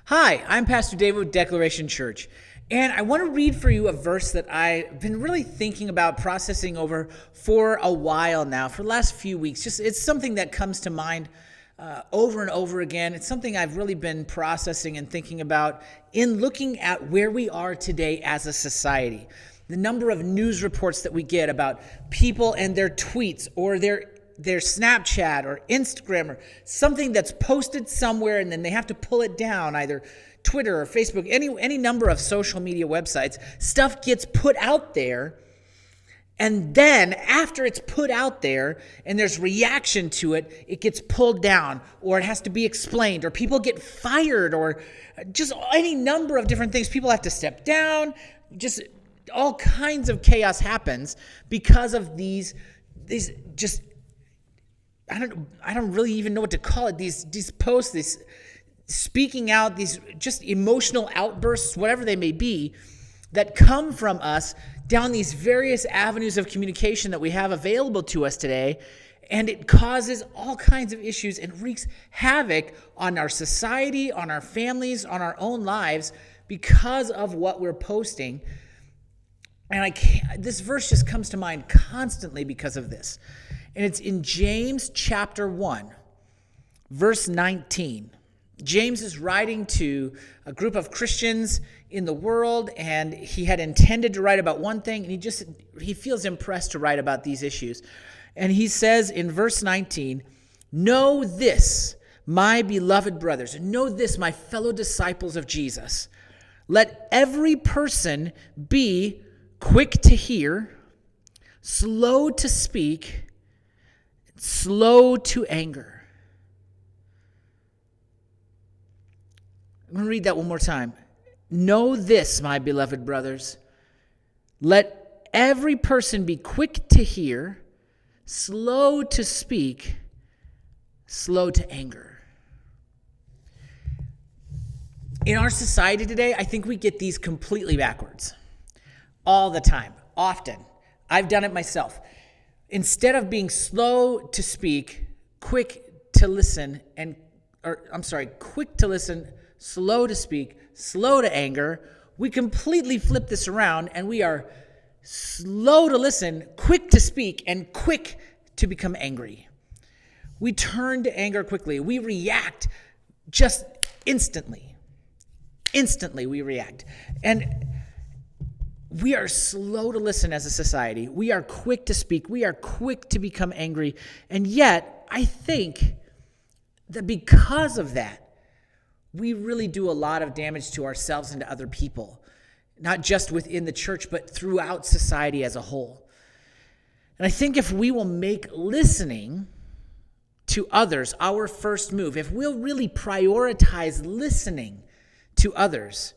Hi, I'm Pastor David with Declaration Church, and I want to read for you a verse that I've been really thinking about processing over for a while now, for the last few weeks. It's something that comes to mind over and over again. It's something I've really been processing and thinking about in looking at where we are today as a society. The number of news reports that we get about people and their tweets or their Snapchat or Instagram or something that's posted somewhere and then they have to pull it down, either Twitter or Facebook, any number of social media websites. Stuff gets put out there, and then after it's put out there and there's reaction to it, it gets pulled down, or it has to be explained, or people get fired, or just any number of different things. People have to step down. Just all kinds of chaos happens because of these just I don't really even know what to call it. These posts, these speaking out, these just emotional outbursts, whatever they may be, that come from us down these various avenues of communication that we have available to us today. And it causes all kinds of issues and wreaks havoc on our society, on our families, on our own lives because of what we're posting. And this verse just comes to mind constantly because of this. And it's in James chapter 1, verse 19. James is writing to a group of Christians in the world, and he had intended to write about one thing, and he feels impressed to write about these issues. And he says in verse 19, "Know this, my beloved brothers, and know this, my fellow disciples of Jesus. Let every person be quick to hear, slow to speak, slow to anger." I'm going to read that one more time. "Know this, my beloved brothers. Let every person be quick to hear, slow to speak, slow to anger." In our society today, I think we get these completely backwards. All the time, often. I've done it myself. Instead of being slow to speak, quick to listen, quick to listen, slow to speak, slow to anger, we completely flip this around and we are slow to listen, quick to speak, and quick to become angry. We turn to anger quickly. We react just instantly. Instantly we react. And we are slow to listen as a society. We are quick to speak. We are quick to become angry. And yet, I think that because of that, we really do a lot of damage to ourselves and to other people, not just within the church, but throughout society as a whole. And I think if we will make listening to others our first move, if we'll really prioritize listening to others,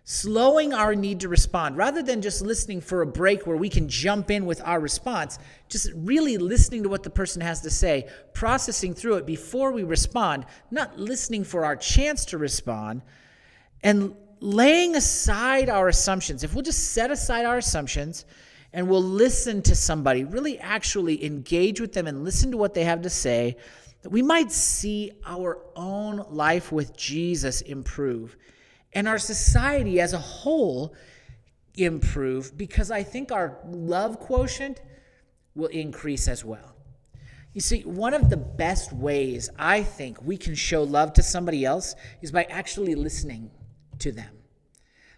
slowing our need to respond, rather than just listening for a break where we can jump in with our response, just really listening to what the person has to say, processing through it before we respond, not listening for our chance to respond, and laying aside our assumptions. If we'll just set aside our assumptions and we'll listen to somebody, really actually engage with them and listen to what they have to say, that we might see our own life with Jesus improve and our society as a whole improve, because I think our love quotient will increase as well. You see, one of the best ways I think we can show love to somebody else is by actually listening to them.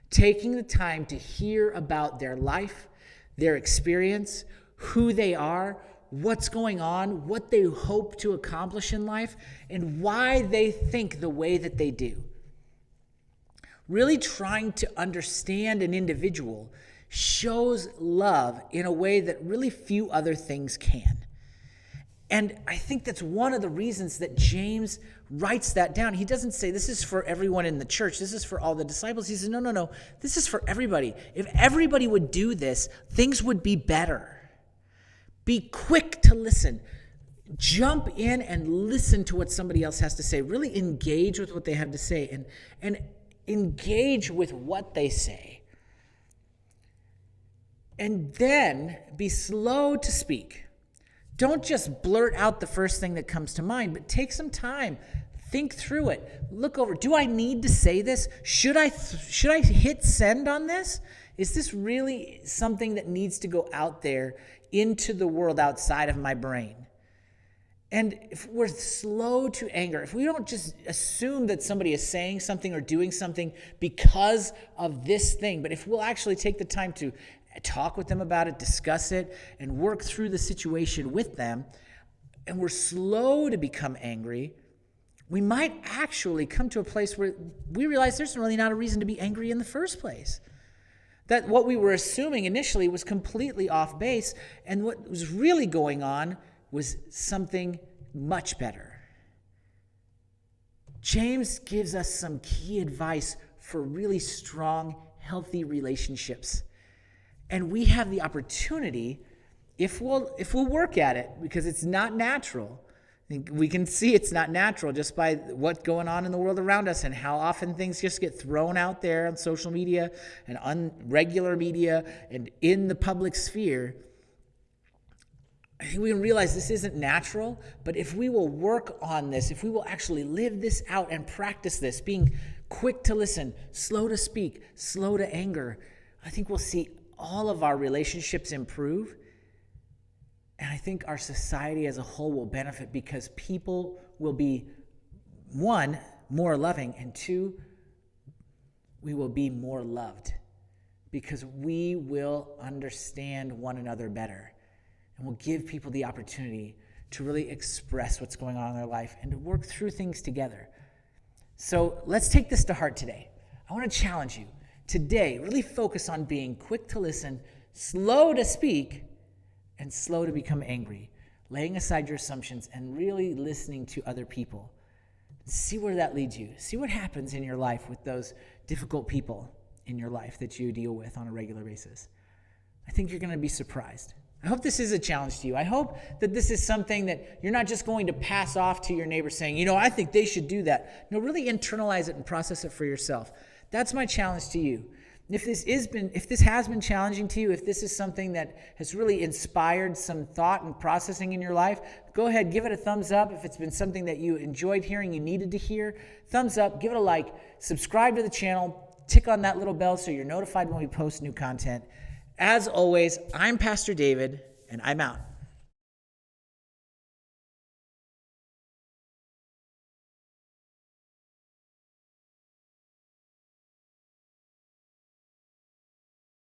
Taking the time to hear about their life, their experience, who they are, what's going on, what they hope to accomplish in life, and why they think the way that they do. Really trying to understand an individual shows love in a way that really few other things can. And I think that's one of the reasons that James writes that down. He doesn't say this is for everyone in the church, this is for all the disciples. He says, no, this is for everybody. If everybody would do this, things would be better. Be quick to listen. Jump in and listen to what somebody else has to say. Really engage with what they have to say and engage with what they say. And then be slow to speak. Don't just blurt out the first thing that comes to mind, but take some time. Think through it. Look over. Do I need to say this? Should I hit send on this? Is this really something that needs to go out there into the world outside of my brain? And if we're slow to anger, if we don't just assume that somebody is saying something or doing something because of this thing, but if we'll actually take the time to talk with them about it, discuss it, and work through the situation with them, and we're slow to become angry, we might actually come to a place where we realize there's really not a reason to be angry in the first place. That what we were assuming initially was completely off base, and what was really going on was something much better. James gives us some key advice for really strong, healthy relationships. And we have the opportunity, if we'll work at it, because it's not natural. We can see it's not natural just by what's going on in the world around us and how often things just get thrown out there on social media and on regular media and in the public sphere. I think we can realize this isn't natural, but if we will work on this, if we will actually live this out and practice this, being quick to listen, slow to speak, slow to anger, I think we'll see all of our relationships improve. And I think our society as a whole will benefit because people will be, one, more loving, and two, we will be more loved because we will understand one another better. And we'll give people the opportunity to really express what's going on in their life and to work through things together. So let's take this to heart today. I want to challenge you. Today, really focus on being quick to listen, slow to speak, and slow to become angry, laying aside your assumptions and really listening to other people. See where that leads you. See what happens in your life with those difficult people in your life that you deal with on a regular basis. I think you're going to be surprised. I hope this is a challenge to you. I hope that this is something that you're not just going to pass off to your neighbor saying, I think they should do that. No, really internalize it and process it for yourself. That's my challenge to you. If this has been challenging to you, if this is something that has really inspired some thought and processing in your life, go ahead, give it a thumbs up. If it's been something that you enjoyed hearing, you needed to hear, thumbs up, give it a like, subscribe to the channel, tick on that little bell so you're notified when we post new content. As always, I'm Pastor David, and I'm out.